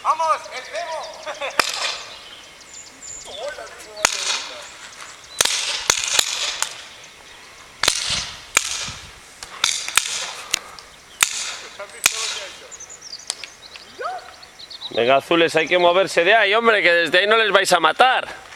¡Vamos, el cebo! Venga, azules, hay que moverse de ahí, hombre, que desde ahí no les vais a matar.